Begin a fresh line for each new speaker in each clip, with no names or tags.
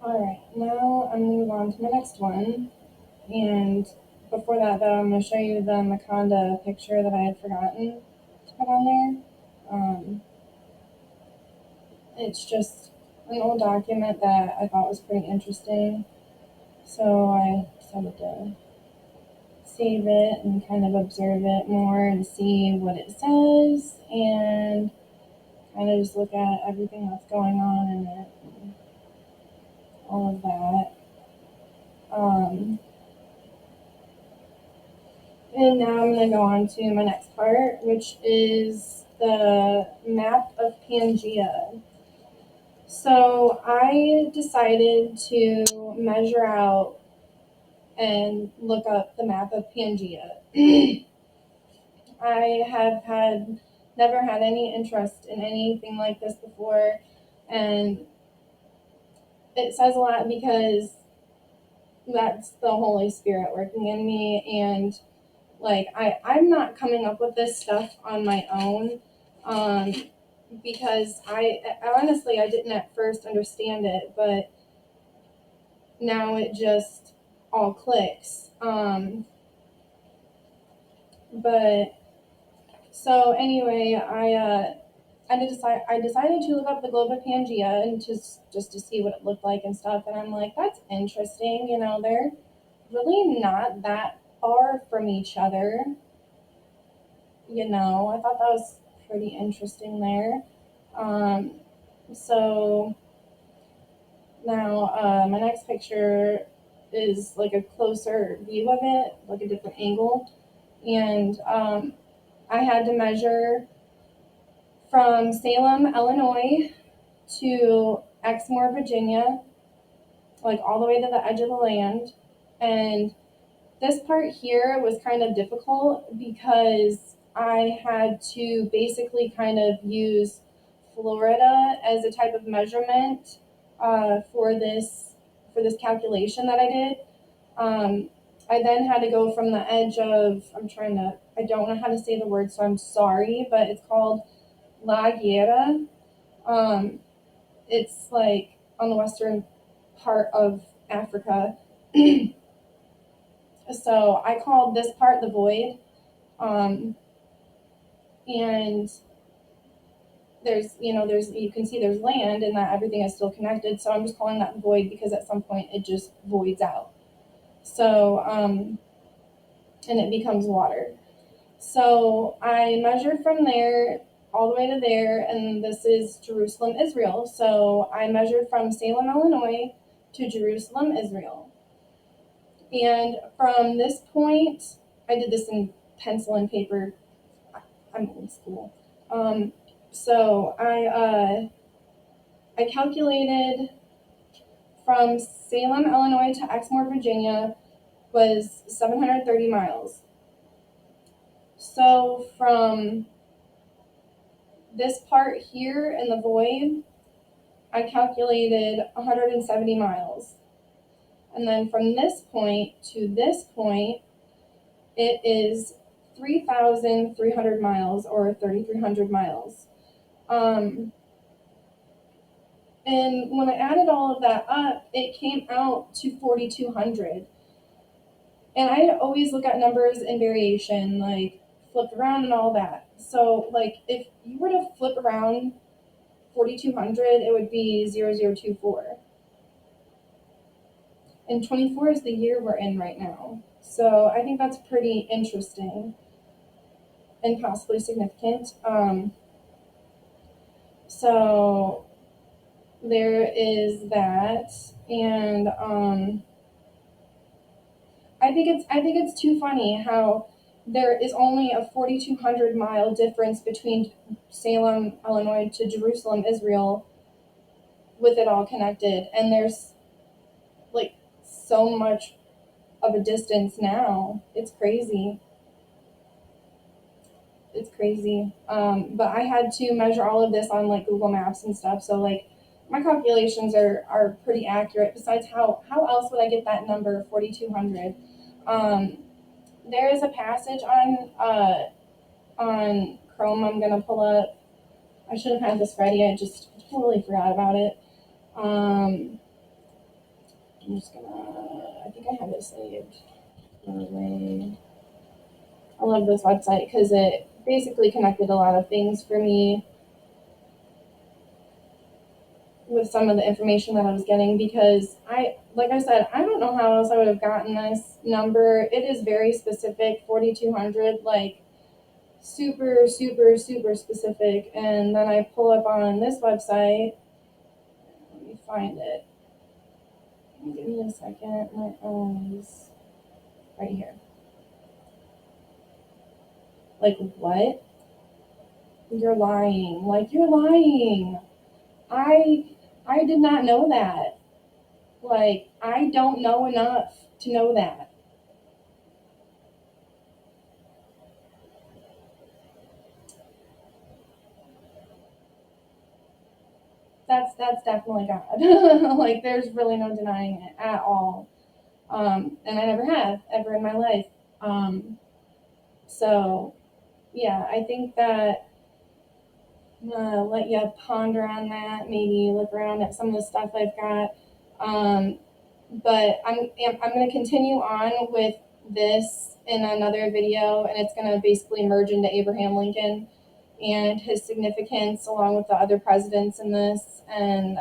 Alright, now I'm going to move on to my next one. And before that, though, I'm going to show you the Maconda picture that I had forgotten to put on there. It's just an old document that I thought was pretty interesting. So I decided to save it and kind of observe it more and see what it says and kind of just look at everything that's going on in it and all of that. And now I'm going to go on to my next part, which is the map of Pangea. So I decided to measure out and look up the map of Pangea. I have never had any interest in anything like this before, and it says a lot because that's the Holy Spirit working in me, and like I'm not coming up with this stuff on my own, because I honestly I didn't at first understand it, but now it just all clicks. But so anyway, I decided to look up the globe of Pangea and just to see what it looked like and stuff. And I'm like, that's interesting. You know, they're really not that far from each other. You know, I thought that was pretty interesting there. Um, so now my next picture is like a closer view of it, like a different angle. And I had to measure from Salem, Illinois to Exmore, Virginia, like all the way to the edge of the land. And this part here was kind of difficult because I had to basically kind of use Florida as a type of measurement for this calculation that I did. I then had to go from the edge of I don't know how to say the word, so I'm sorry, but it's called LaGuera. Um, it's like on the western part of Africa. So I called this part the void. And there's you can see there's land and that everything is still connected. So I'm just calling that void because at some point it just voids out. So and it becomes water. So I measured from there all the way to there, and this is Jerusalem, Israel. So I measured from Salem, Illinois to Jerusalem, Israel. And from this point, I did this in pencil and paper. I'm old school. So I calculated from Salem, Illinois to Exmore, Virginia was 730 miles. So from this part here in the void, I calculated 170 miles. And then from this point to this point, it is 3,300 miles or 3,300 miles. And when I added all of that up, it came out to 4,200. And I always look at numbers and variation, like flipped around and all that. So, like, if you were to flip around 4,200, it would be 0024. And 24 is the year we're in right now. So I think that's pretty interesting and possibly significant. So there is that, and I think it's too funny how there is only a 4,200 mile difference between Salem, Illinois to Jerusalem, Israel, with it all connected, and there's like so much of a distance now. It's crazy. It's crazy. But I had to measure all of this on like Google Maps and stuff, so like my calculations are pretty accurate. Besides, how else would I get that number 4,200? There is a passage on Chrome I'm gonna pull up. I should have had this ready. I just totally forgot about it. I'm just gonna, I think I have it saved. Anyway, I love this website because it basically connected a lot of things for me with some of the information that I was getting because like I said, I don't know how else I would have gotten this number. It is very specific, 4,200, like super, super, super specific. And then I pull up on this website. Let me find it. Give me a second. My eyes. Right here. Like, what? You're lying. Like, you're lying. I I did not know that. Like, I don't know enough to know that. That's definitely God. Like, there's really no denying it at all. And I never have ever in my life. Um, so yeah, I think that let you ponder on that. Maybe look around at some of the stuff I've got. Um, but I'm going to continue on with this in another video, and it's going to basically merge into Abraham Lincoln and his significance along with the other presidents in this, and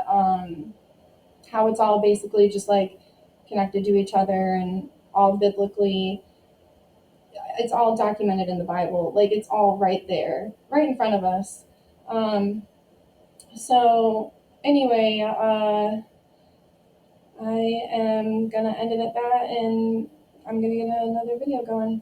how it's all basically just like connected to each other and all biblically. It's all documented in the Bible. Like, it's all right there, right in front of us. Um, so anyway, I am gonna end it at that, and I'm gonna get another video going.